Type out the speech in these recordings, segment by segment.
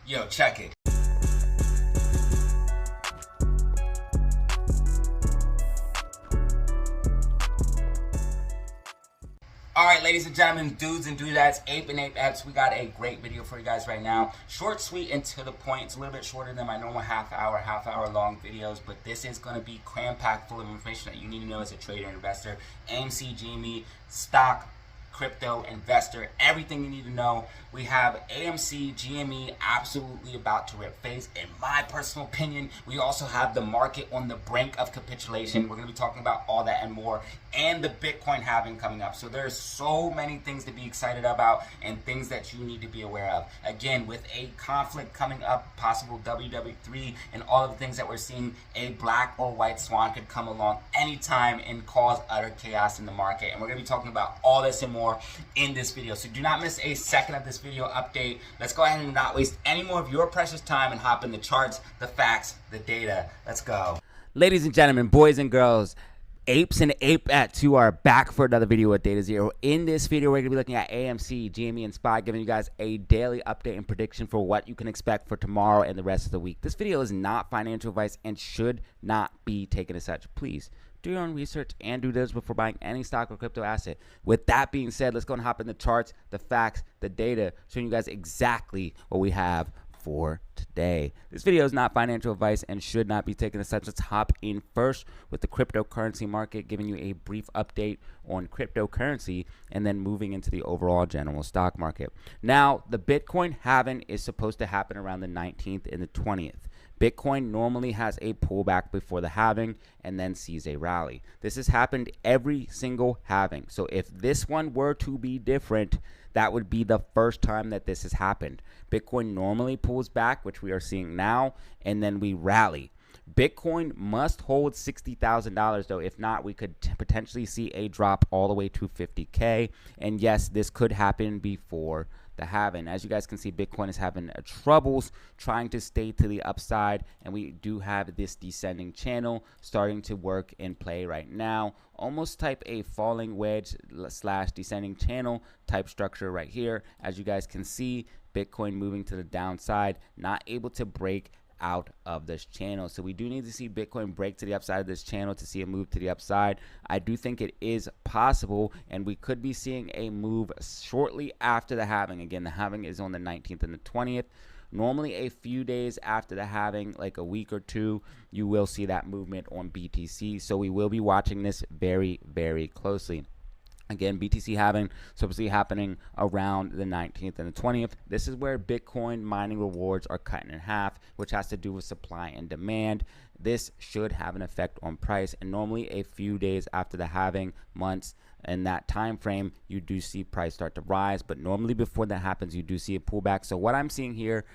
Yo, check it. Alright, ladies and gentlemen, dudes and dudettes, ape and apettes, we got a great video for you guys right now. Short, sweet, and to the point. It's a little bit shorter than my normal half hour long videos, but this is going to be cram-packed full of information that you need to know as a trader and investor. AMC, GME, stock, crypto, investor, everything you need to know. We have AMC, GME absolutely about to rip face. In my personal opinion, we also have the market on the brink of capitulation. We're going to be talking about all that and more, and the Bitcoin halving coming up. So there's so many things to be excited about and things that you need to be aware of. Again, with a conflict coming up, possible WW3, and all of the things that we're seeing, a black or white swan could come along anytime and cause utter chaos in the market. And we're going to be talking about all this and more in this video. So do not miss a second of this video update. Let's go ahead and not waste any more of your precious time and hop in the charts, the facts, the data. Let's go. Ladies and gentlemen, boys and girls, apes and apettes, you are back for another video with DataZero. In this video, we're going to be looking at AMC, GME, and SPY, giving you guys a daily update and prediction for what you can expect for tomorrow and the rest of the week. This video is not financial advice and should not be taken as such. Please do your own research and do this before buying any stock or crypto asset. With that being said, let's go and hop in the charts, the facts, the data, showing you guys exactly what we have for today. This video is not financial advice and should not be taken as such. Let's hop in first with the cryptocurrency market, giving you a brief update on cryptocurrency and then moving into the overall general stock market. Now, the Bitcoin halving is supposed to happen around the 19th and the 20th. Bitcoin normally has a pullback before the halving and then sees a rally. This has happened every single halving. So if this one were to be different, that would be the first time that this has happened. Bitcoin normally pulls back, which we are seeing now, and then we rally. Bitcoin must hold $60,000 though. If not, we could potentially see a drop all the way to 50K. And yes, this could happen before the halving. As you guys can see, Bitcoin is having troubles trying to stay to the upside, and we do have this descending channel starting to work and play right now. Almost type a falling wedge slash descending channel type structure right here. As you guys can see, Bitcoin moving to the downside, not able to break out of this channel. So we do need to see Bitcoin break to the upside of this channel to see a move to the upside. I do think it is possible, and we could be seeing a move shortly after the halving. Again, the halving is on the 19th and the 20th. Normally a few days after the halving, like a week or two, you will see that movement on BTC. So we will be watching this very, very closely. Again, BTC halving supposed to be happening around the 19th and the 20th. This is where Bitcoin mining rewards are cut in half, which has to do with supply and demand. This should have an effect on price, and normally a few days after the halving, months, in that time frame, you do see price start to rise, but normally before that happens, you do see a pullback. So what I'm seeing here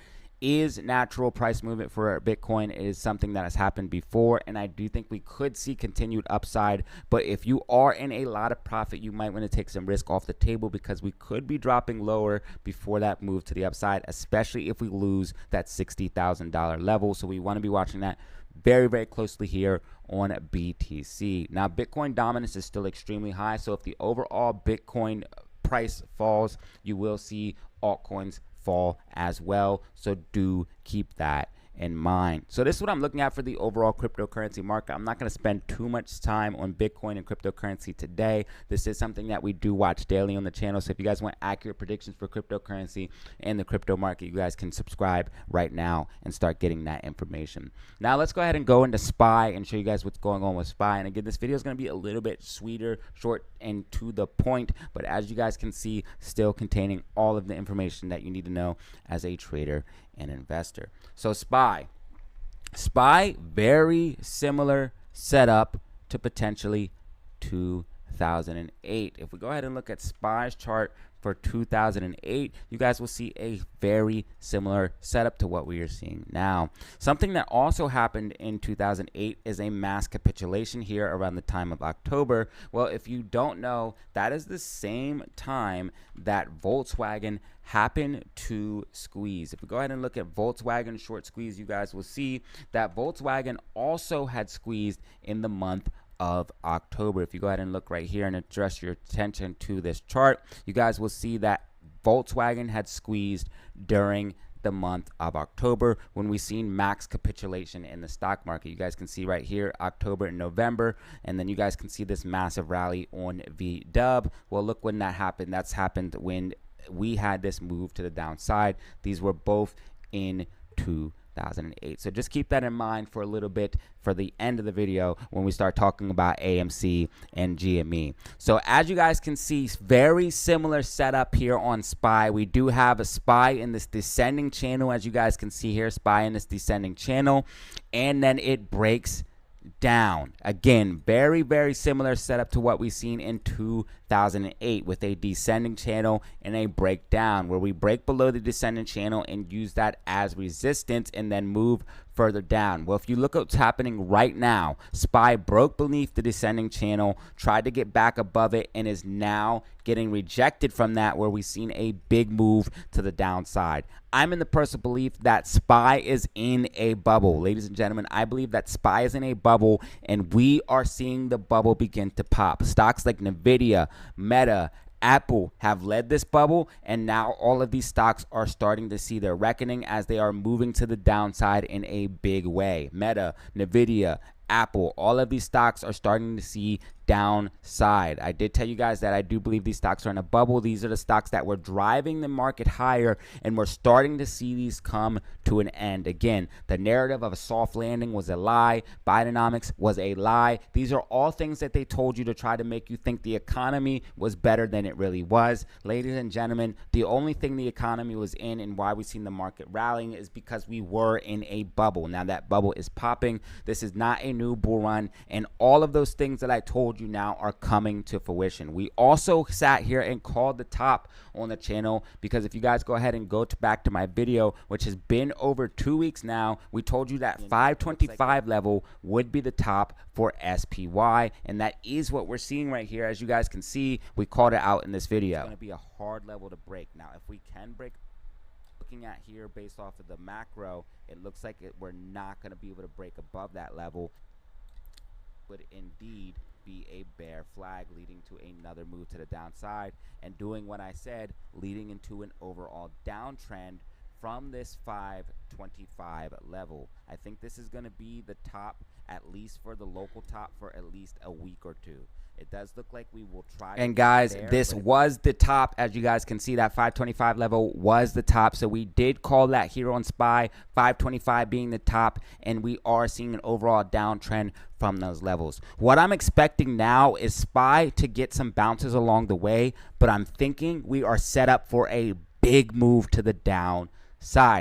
is natural price movement for Bitcoin. It is something that has happened before, and I do think we could see continued upside. But if you are in a lot of profit, you might want to take some risk off the table, because we could be dropping lower before that move to the upside, especially if we lose that $60,000 level. So we want to be watching that very, very closely here on BTC. Now, Bitcoin dominance is still extremely high, so if the overall Bitcoin price falls, you will see altcoins fall as well. So do keep that in mind. So this is what I'm looking at for the overall cryptocurrency market. I'm not going to spend too much time on Bitcoin and cryptocurrency today. This is something that we do watch daily on the channel. So if you guys want accurate predictions for cryptocurrency and the crypto market, you guys can subscribe right now and start getting that information. Now let's go ahead and go into SPY and show you guys what's going on with SPY. And again, this video is going to be a little bit sweeter, short, and to the point, but as you guys can see, still containing all of the information that you need to know as a trader and investor. So SPY, very similar setup to potentially 2008. If we go ahead and look at SPY's chart for 2008, you guys will see a very similar setup to what we are seeing now. Something that also happened in 2008 is a mass capitulation here around the time of October. Well, if you don't know, that is the same time that Volkswagen happened to squeeze. If we go ahead and look at Volkswagen short squeeze, you guys will see that Volkswagen also had squeezed in the month of October. If you go ahead and look right here and address your attention to this chart, you guys will see that Volkswagen had squeezed during the month of October, when we seen max capitulation in the stock market. You guys can see right here, October and November, and then you guys can see this massive rally on VW. Well, look when that happened. That's happened when we had this move to the downside. These were both in 2008. So just keep that in mind for a little bit for the end of the video when we start talking about AMC and GME. So as you guys can see, very similar setup here on SPY. We do have a SPY in this descending channel, as you guys can see here, SPY in this descending channel, and then it breaks down. Again, very, very similar setup to what we've seen in 2008 with a descending channel and a breakdown, where we break below the descending channel and use that as resistance and then move further down. Well, if you look at what's happening right now, SPY broke beneath the descending channel, tried to get back above it, and is now getting rejected from that, where we've seen a big move to the downside. I'm in the personal belief that SPY is in a bubble. Ladies and gentlemen, I believe that SPY is in a bubble, and we are seeing the bubble begin to pop. Stocks like Nvidia, Meta, Apple have led this bubble, and now all of these stocks are starting to see their reckoning as they are moving to the downside in a big way. Meta, Nvidia, Apple, all of these stocks are starting to see downside. I did tell you guys that I do believe these stocks are in a bubble. These are the stocks that were driving the market higher, and we're starting to see these come to an end. Again, the narrative of a soft landing was a lie. Bidenomics was a lie. These are all things that they told you to try to make you think the economy was better than it really was. Ladies and gentlemen, the only thing the economy was in and why we've seen the market rallying is because we were in a bubble. Now that bubble is popping. This is not a new bull run, and all of those things that I told you now are coming to fruition. We also sat here and called the top on the channel, because if you guys go ahead and go back to my video, which has been over 2 weeks now, we told you that 525 level would be the top for SPY, and that is what we're seeing right here. As you guys can see, we called it out in this video. It's going to be a hard level to break. Now, if we can break, looking at here based off of the macro, it looks like we're not going to be able to break above that level. Would indeed be a bear flag, leading to another move to the downside, and doing what I said, leading into an overall downtrend from this 525 level. I think this is going to be the top, at least for the local top, for at least a week or two. It does look like we will try. And guys, this was the top. As you guys can see, that 525 level was the top. So we did call that here on SPY, 525 being the top, and we are seeing an overall downtrend from those levels. What I'm expecting now is SPY to get some bounces along the way, but I'm thinking we are set up for a big move to the downside.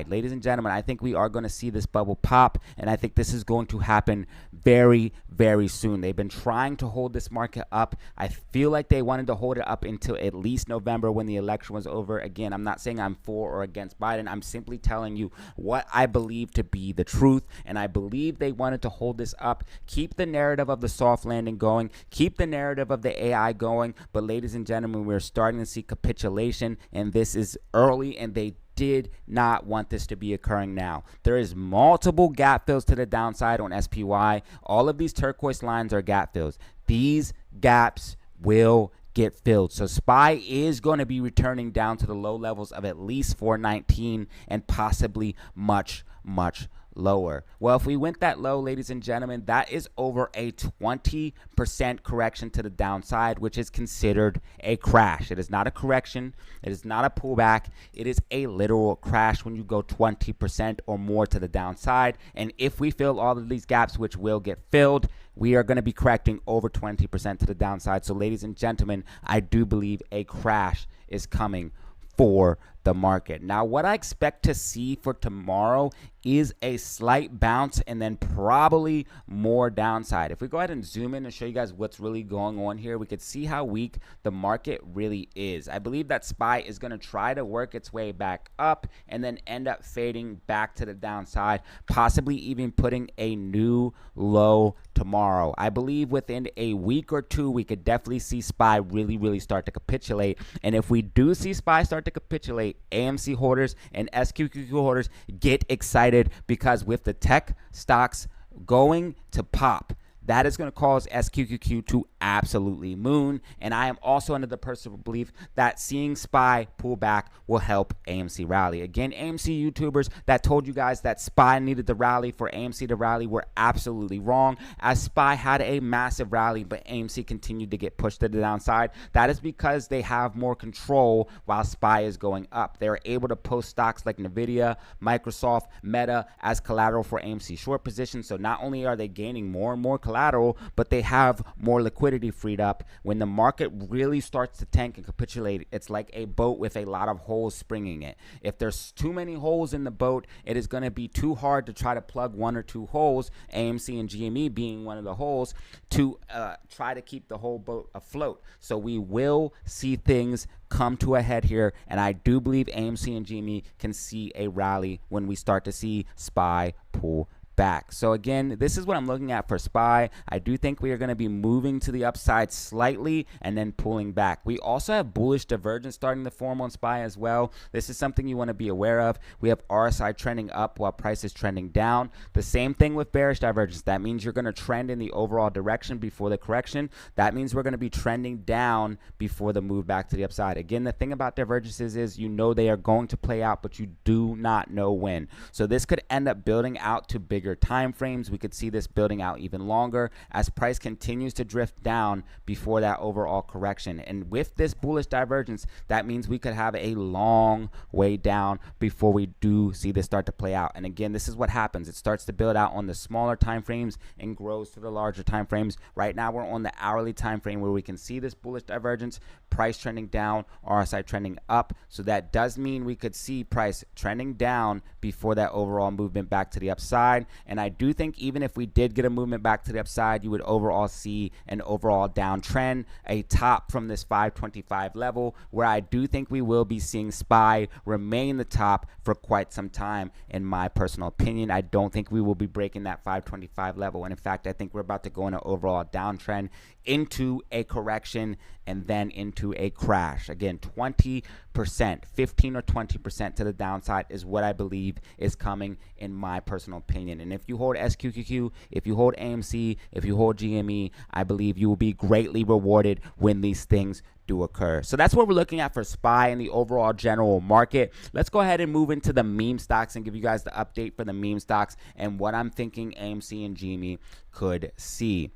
Ladies and gentlemen, I think we are going to see this bubble pop, and I think this is going to happen very, very soon. They've been trying to hold this market up. I feel like they wanted to hold it up until at least November, when the election was over. Again, I'm not saying I'm for or against Biden. I'm simply telling you what I believe to be the truth, and I believe they wanted to hold this up, keep the narrative of the soft landing going, keep the narrative of the AI going. But ladies and gentlemen, we're starting to see capitulation, and this is early, and they did not want this to be occurring now. There is multiple gap fills to the downside on SPY. All of these turquoise lines are gap fills. These gaps will get filled. So SPY is going to be returning down to the low levels of at least 419 and possibly much, much lower. Well, if we went that low, ladies and gentlemen, that is over a 20% correction to the downside, which is considered a crash. It is not a correction. It is not a pullback. It is a literal crash when you go 20% or more to the downside. And if we fill all of these gaps, which will get filled, we are going to be correcting over 20% to the downside. So ladies and gentlemen, I do believe a crash is coming for the market. Now, what I expect to see for tomorrow is a slight bounce and then probably more downside. If we go ahead and zoom in and show you guys what's really going on here, we could see how weak the market really is. I believe that SPY is going to try to work its way back up and then end up fading back to the downside, possibly even putting a new low tomorrow. I believe within a week or two, we could definitely see SPY really start to capitulate. And if we do see SPY start to capitulate, AMC holders and SQQQ holders get excited, because with the tech stocks going to pop, that is going to cause SQQQ to absolutely moon. And I am also under the personal belief that seeing SPY pull back will help AMC rally. Again, AMC YouTubers that told you guys that SPY needed to rally for AMC to rally were absolutely wrong, as SPY had a massive rally, but AMC continued to get pushed to the downside. That is because they have more control while SPY is going up. They're able to post stocks like Nvidia, Microsoft, Meta as collateral for AMC short positions. So not only are they gaining more and more collateral, but they have more liquidity freed up. When the market really starts to tank and capitulate, it's like a boat with a lot of holes springing it. If there's too many holes in the boat, it is going to be too hard to try to plug one or two holes, AMC and GME being one of the holes, to try to keep the whole boat afloat. So we will see things come to a head here, and I do believe AMC and GME can see a rally when we start to see SPY pull back. So again, this is what I'm looking at for SPY. I do think we are going to be moving to the upside slightly and then pulling back. We also have bullish divergence starting to form on SPY as well. This is something you want to be aware of. We have RSI trending up while price is trending down. The same thing with bearish divergence. That means you're going to trend in the overall direction before the correction. That means we're going to be trending down before the move back to the upside. Again, the thing about divergences is you know they are going to play out, but you do not know when. So this could end up building out to bigger time frames. We could see this building out even longer as price continues to drift down before that overall correction. And with this bullish divergence, that means we could have a long way down before we do see this start to play out. And again, this is what happens. It starts to build out on the smaller time frames and grows to the larger time frames. Right now we're on the hourly time frame where we can see this bullish divergence, price trending down, RSI trending up. So that does mean we could see price trending down before that overall movement back to the upside. And I do think even if we did get a movement back to the upside, you would overall see an overall downtrend, a top from this 525 level, where I do think we will be seeing SPY remain the top for quite some time. In my personal opinion, I don't think we will be breaking that 525 level. And in fact, I think we're about to go in an overall downtrend into a correction and then into a crash. Again, 20%, 15 or 20% to the downside is what I believe is coming in my personal opinion. And if you hold SQQQ, if you hold AMC, if you hold GME, I believe you will be greatly rewarded when these things do occur. So that's what we're looking at for SPY and the overall general market. Let's go ahead and move into the meme stocks and give you guys the update for the meme stocks and what I'm thinking AMC and GME could see.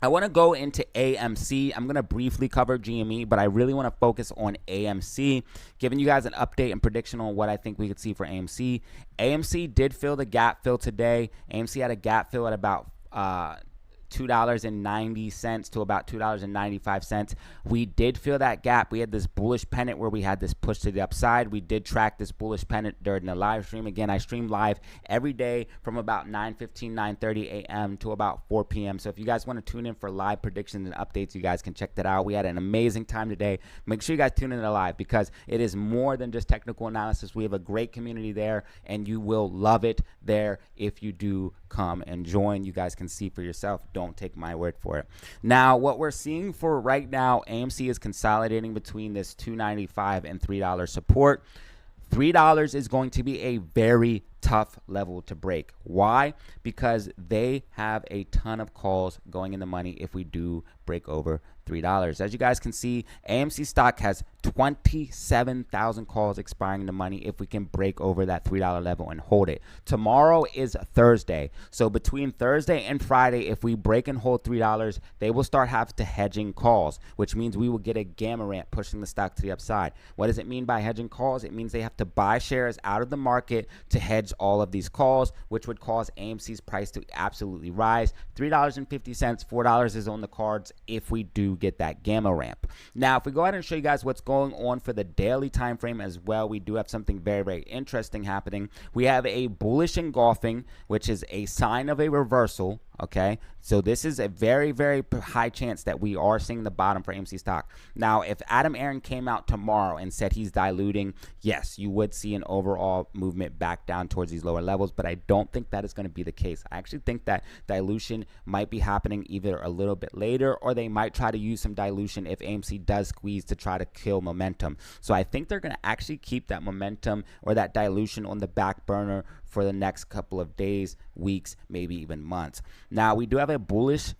I want to go into AMC. I'm going to briefly cover GME, but I really want to focus on AMC, giving you guys an update and prediction on what I think we could see for AMC. AMC did fill the gap fill today. AMC had a gap fill at about $2.90 to about $2.95. We did fill that gap. We had this bullish pennant where we had this push to the upside. We did track this bullish pennant during the live stream. Again, I stream live every day from about 9:15, 9:30 a.m. to about 4 p.m. So if you guys want to tune in for live predictions and updates, you guys can check that out. We had an amazing time today. Make sure you guys tune in to live because it is more than just technical analysis. We have a great community there, and you will love it there if you do come and join. You guys can see for yourself. Don't take my word for it. Now, what we're seeing for right now, AMC is consolidating between this $2.95 and $3 support. $3 is going to be a very tough level to break. Why? Because they have a ton of calls going in the money if we do break over $3. As you guys can see, AMC stock has 27,000 calls expiring in the money if we can break over that $3 level and hold it. Tomorrow is Thursday. So between Thursday and Friday, if we break and hold $3, they will start having to hedging calls, which means we will get a gamma ramp pushing the stock to the upside. What does it mean by hedging calls? It means they have to buy shares out of the market to hedge all of these calls, which would cause AMC's price to absolutely rise. $3.50, $4 is on the cards if we do get that gamma ramp. Now, if we go ahead and show you guys what's going on for the daily time frame as well, we do have something very, very interesting happening. We have a bullish engulfing, which is a sign of a reversal. Okay, so this is a very, very high chance that we are seeing the bottom for AMC stock. Now, if Adam Aaron came out tomorrow and said he's diluting, yes, you would see an overall movement back down towards these lower levels, but I don't think that is going to be the case. I actually think that dilution might be happening either a little bit later, or they might try to use some dilution if AMC does squeeze to try to kill momentum. So I think they're going to actually keep that momentum or that dilution on the back burner for the next couple of days, weeks, maybe even months. Now, we do have a bullish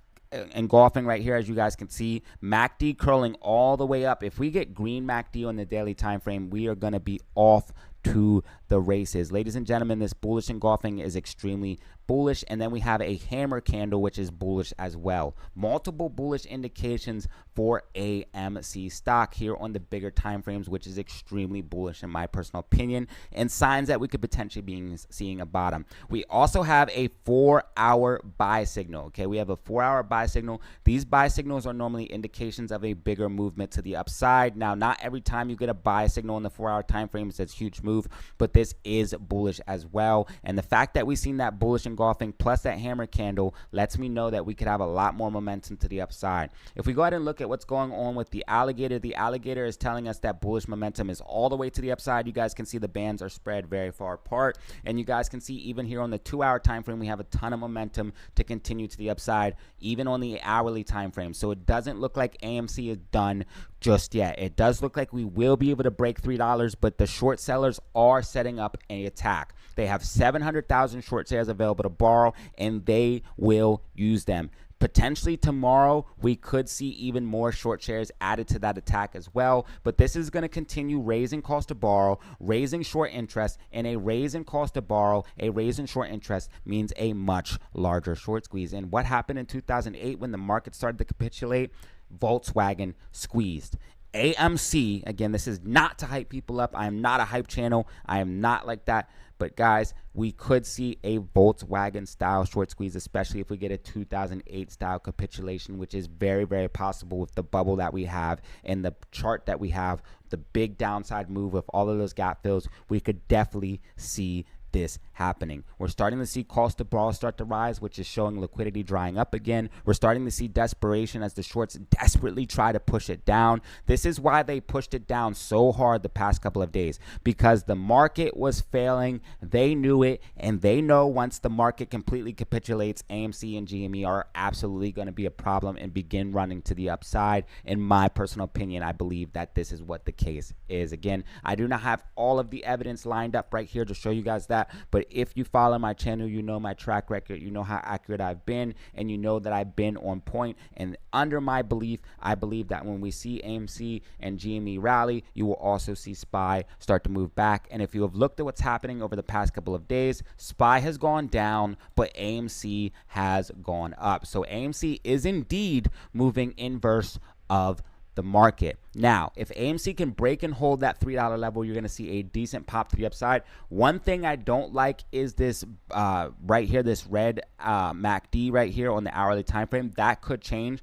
engulfing right here, as you guys can see. MACD curling all the way up. If we get green MACD on the daily time frame, we are going to be off to the races. Ladies and gentlemen, this bullish engulfing is extremely bullish, and then we have a hammer candle, which is bullish as well. Multiple bullish indications for AMC stock here on the bigger time frames, which is extremely bullish in my personal opinion, and signs that we could potentially be seeing a bottom. We also have a 4-hour buy signal. Okay, we have a 4-hour buy signal. These buy signals are normally indications of a bigger movement to the upside. Now, not every time you get a buy signal in the 4-hour time frames, it's a huge move, but this is bullish as well. And the fact that we've seen that bullish engulfing plus that hammer candle lets me know that we could have a lot more momentum to the upside. If we go ahead and look at what's going on with the alligator is telling us that bullish momentum is all the way to the upside. You guys can see the bands are spread very far apart, and you guys can see even here on the 2-hour time frame, we have a ton of momentum to continue to the upside, even on the hourly time frame. So it doesn't look like AMC is done just yet. It does look like we will be able to break $3, but the short sellers are setting up an attack. They have 700,000 short shares available to borrow, and they will use them. Potentially tomorrow, we could see even more short shares added to that attack as well. But this is going to continue raising cost to borrow, raising short interest, and a raise in cost to borrow, a raise in short interest means a much larger short squeeze. And what happened in 2008 when the market started to capitulate? Volkswagen squeezed. AMC, again, this is not to hype people up. I am not a hype channel. I am not like that. But guys, we could see a Volkswagen style short squeeze, especially if we get a 2008 style capitulation, which is very, very possible with the bubble that we have and the chart that we have, the big downside move with all of those gap fills. We could definitely see this happening. We're starting to see cost to borrow start to rise, which is showing liquidity drying up again. We're starting to see desperation as the shorts desperately try to push it down. This is why they pushed it down so hard the past couple of days, because the market was failing. They knew it, and they know once the market completely capitulates, AMC and GME are absolutely going to be a problem and begin running to the upside. In my personal opinion, I believe that this is what the case is. Again, I do not have all of the evidence lined up right here to show you guys that, but if you follow my channel, you know my track record, you know how accurate I've been, and you know that I've been on point. And under my belief, I believe that when we see AMC and GME rally, you will also see SPY start to move back. And if you have looked at what's happening over the past couple of days, SPY has gone down, but AMC has gone up. So AMC is indeed moving inverse of the market. Now, if AMC can break and hold that $3 level, you're going to see a decent pop to the upside. One thing I don't like is this right here, this red MACD right here on the hourly time frame. That could change.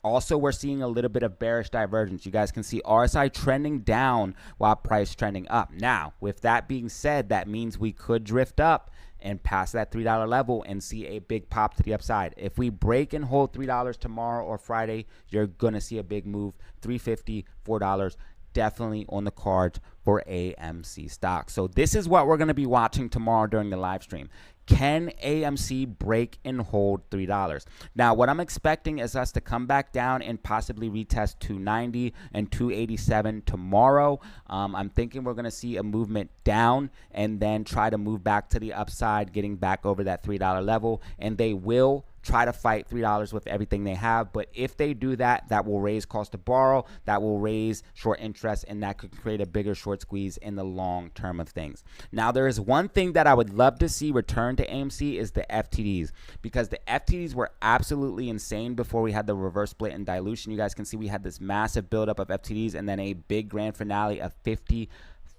Also, we're seeing a little bit of bearish divergence. You guys can see RSI trending down while price trending up. Now, with that being said, that means we could drift up and pass that $3 level and see a big pop to the upside. If we break and hold $3 tomorrow or Friday, you're going to see a big move. $3.50, $4, definitely on the cards for AMC stock. So this is what we're going to be watching tomorrow during the live stream. Can AMC break and hold $3? Now, what I'm expecting is us to come back down and possibly retest 290 and 287 tomorrow. I'm thinking we're going to see a movement down and then try to move back to the upside, getting back over that $3 level, and they will try to fight $3 with everything they have. But if they do that, that will raise cost to borrow, that will raise short interest, and that could create a bigger short squeeze in the long term of things. Now, there is one thing that I would love to see return to AMC is the FTDs, because the FTDs were absolutely insane before we had the reverse split and dilution. You guys can see we had this massive buildup of FTDs and then a big grand finale of 50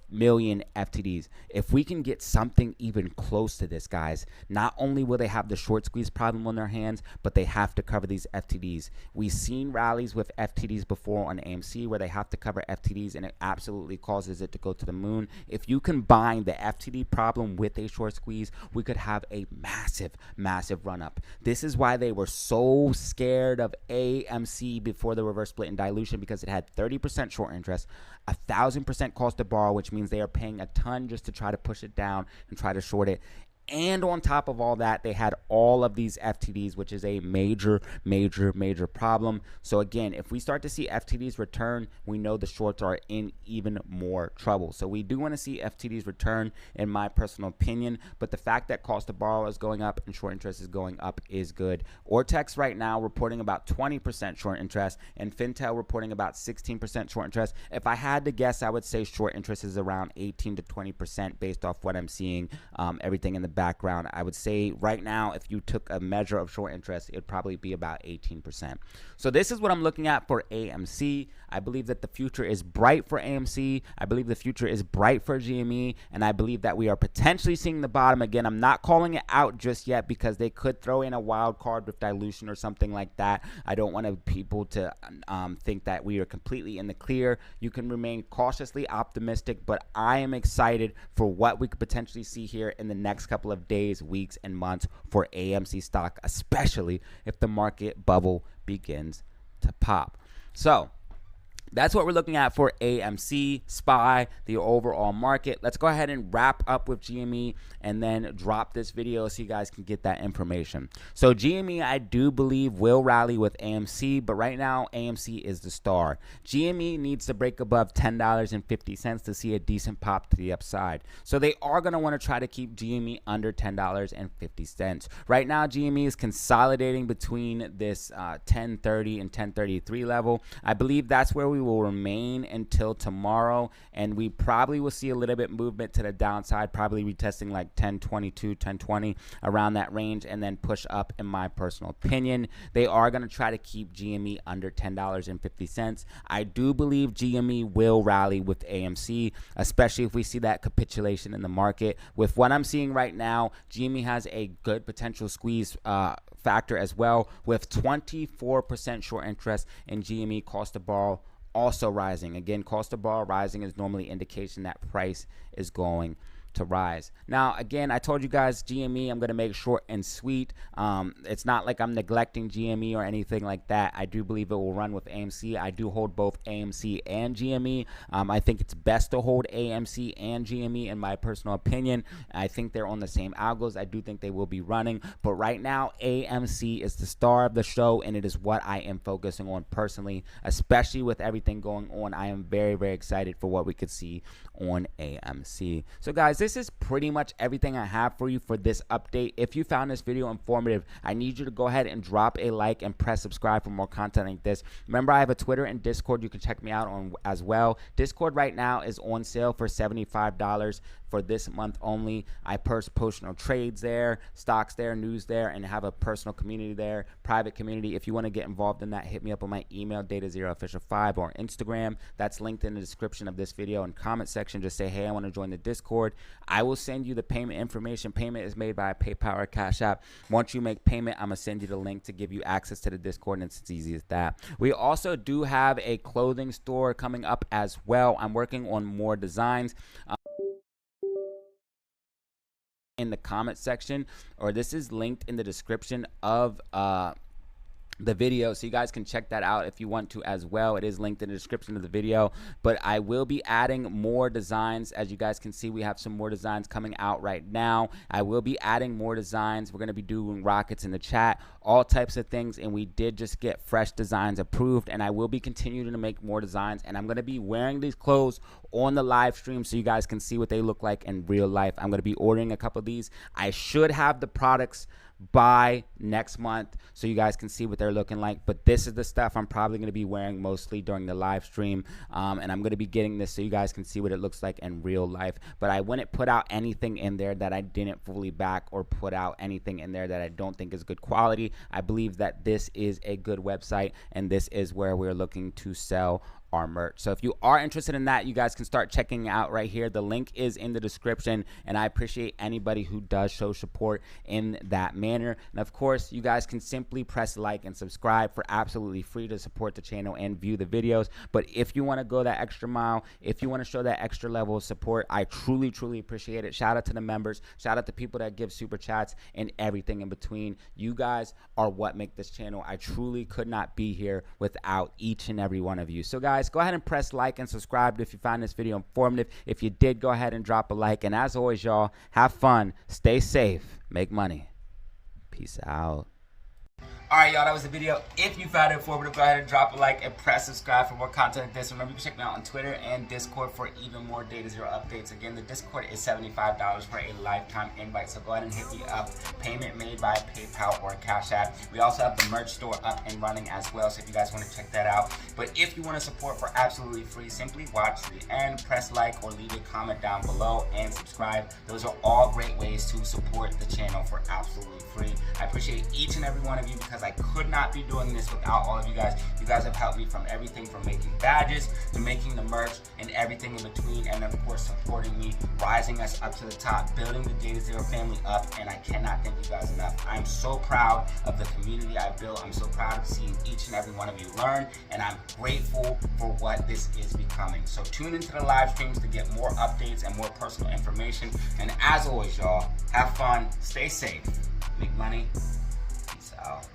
million FTDs. If we can get something even close to this, guys, not only will they have the short squeeze problem on their hands, but they have to cover these FTDs. We've seen rallies with FTDs before on AMC where they have to cover FTDs, and it absolutely causes it to go to the moon. If you combine the FTD problem with a short squeeze, we could have a massive, massive run up. This is why they were so scared of AMC before the reverse split and dilution, because it had 30% short interest, 1,000% cost to borrow, which means they are paying a ton just to try to push it down and try to short it. And on top of all that, they had all of these FTDs, which is a major problem. So again, if we start to see FTDs return, we know the shorts are in even more trouble. So we do want to see FTDs return, in my personal opinion, but the fact that cost to borrow is going up and short interest is going up is good. Ortex right now reporting about 20% short interest, and Fintel reporting about 16% short interest. If I had to guess, I would say short interest is around 18 to 20% based off what I'm seeing, everything in the background. I would say right now, if you took a measure of short interest, it'd probably be about 18%. So this is what I'm looking at for AMC. I believe that the future is bright for AMC. I believe the future is bright for GME, and I believe that we are potentially seeing the bottom again. I'm not calling it out just yet because they could throw in a wild card with dilution or something like that. I don't want people to think that we are completely in the clear. You can remain cautiously optimistic, but I am excited for what we could potentially see here in the next couple of days, weeks, and months for AMC stock, especially if the market bubble begins to pop. So that's what we're looking at for AMC, SPY, the overall market. Let's go ahead and wrap up with GME and then drop this video so you guys can get that information. So GME, I do believe, will rally with AMC, but right now AMC is the star. GME needs to break above $10.50 to see a decent pop to the upside. So they are going to want to try to keep GME under $10.50. Right now GME is consolidating between this 1030 and 1033 level. I believe that's where we will remain until tomorrow, and we probably will see a little bit movement to the downside, probably retesting like 1022, 1020, around that range, and then push up. In my personal opinion, they are going to try to keep GME under $10.50. I do believe GME will rally with AMC, especially if we see that capitulation in the market. With what I'm seeing right now, GME has a good potential squeeze factor as well, with 24% short interest in GME. Cost to borrow also rising. Again, cost to borrow rising is normally indication that price is going to rise. Now, again, I told you guys GME, I'm going to make short and sweet. It's not like I'm neglecting GME or anything like that. I do believe it will run with AMC. I do hold both AMC and GME. I think it's best to hold AMC and GME in my personal opinion. I think they're on the same algos. I do think they will be running, but right now AMC is the star of the show, and it is what I am focusing on personally, especially with everything going on. I am very excited for what we could see on AMC. So guys, this is pretty much everything I have for you for this update. If you found this video informative, I need you to go ahead and drop a like and press subscribe for more content like this. Remember, I have a Twitter and Discord you can check me out on as well. Discord right now is on sale for $75 for this month only. I post trades there, stocks there, news there, and have a personal community there, private community. If you want to get involved in that, hit me up on my email, DataZeroOfficial5, or Instagram. That's linked in the description of this video and comment section. Just say, hey, I want to join the Discord. I will send you the payment information. Payment is made by a PayPal or Cash App. Once you make payment, I'm going to send you the link to give you access to the Discord, and it's as easy as that. We also do have a clothing store coming up as well. I'm working on more designs. In the comment section, or this is linked in the description of the video, so you guys can check that out if you want to as well. It is linked in the description of the video, but I will be adding more designs. As you guys can see, we have some more designs coming out right now. I will be adding more designs. We're going to be doing rockets in the chat, all types of things, and we did just get fresh designs approved, and I will be continuing to make more designs, and I'm going to be wearing these clothes on the live stream so you guys can see what they look like in real life. I'm going to be ordering a couple of these. I should have the products by next month so you guys can see what they're looking like, but this is the stuff I'm probably going to be wearing mostly during the live stream, and I'm going to be getting this so you guys can see what it looks like in real life. But I wouldn't put out anything in there that I didn't fully back, or put out anything in there that I don't think is good quality. I believe that this is a good website, and this is where we're looking to sell our merch. So if you are interested in that, you guys can start checking out right here. The link is in the description, and I appreciate anybody who does show support in that manner. And of course, you guys can simply press like and subscribe for absolutely free to support the channel and view the videos. But if you want to go that extra mile, if you want to show that extra level of support, I truly appreciate it. Shout out to the members, shout out to people that give super chats, and everything in between. You guys are what make this channel. I truly could not be here without each and every one of you. So guys, guys, go ahead and press like and subscribe if you found this video informative. If you did, go ahead and drop a like. And as always, y'all, have fun, stay safe, make money. Peace out. Alright, y'all, that was the video. If you found it informative, go ahead and drop a like and press subscribe for more content like this. Remember, you can check me out on Twitter and Discord for even more DataZero updates. Again, the Discord is $75 for a lifetime invite, so go ahead and hit me up. Payment made by PayPal or Cash App. We also have the merch store up and running as well, so if you guys want to check that out. But if you want to support for absolutely free, simply watch to the end, press like or leave a comment down below, and subscribe. Those are all great ways to support the channel for absolutely free. I appreciate each and every one of you because I could not be doing this without all of you guys. You guys have helped me from everything from making badges to making the merch and everything in between, and of course supporting me, rising us up to the top, building the DataZero family up, and I cannot thank you guys enough. I'm so proud of the community I've built. I'm so proud of seeing each and every one of you learn, and I'm grateful for what this is becoming. So tune into the live streams to get more updates and more personal information. And as always, y'all, have fun, stay safe, make money, peace out.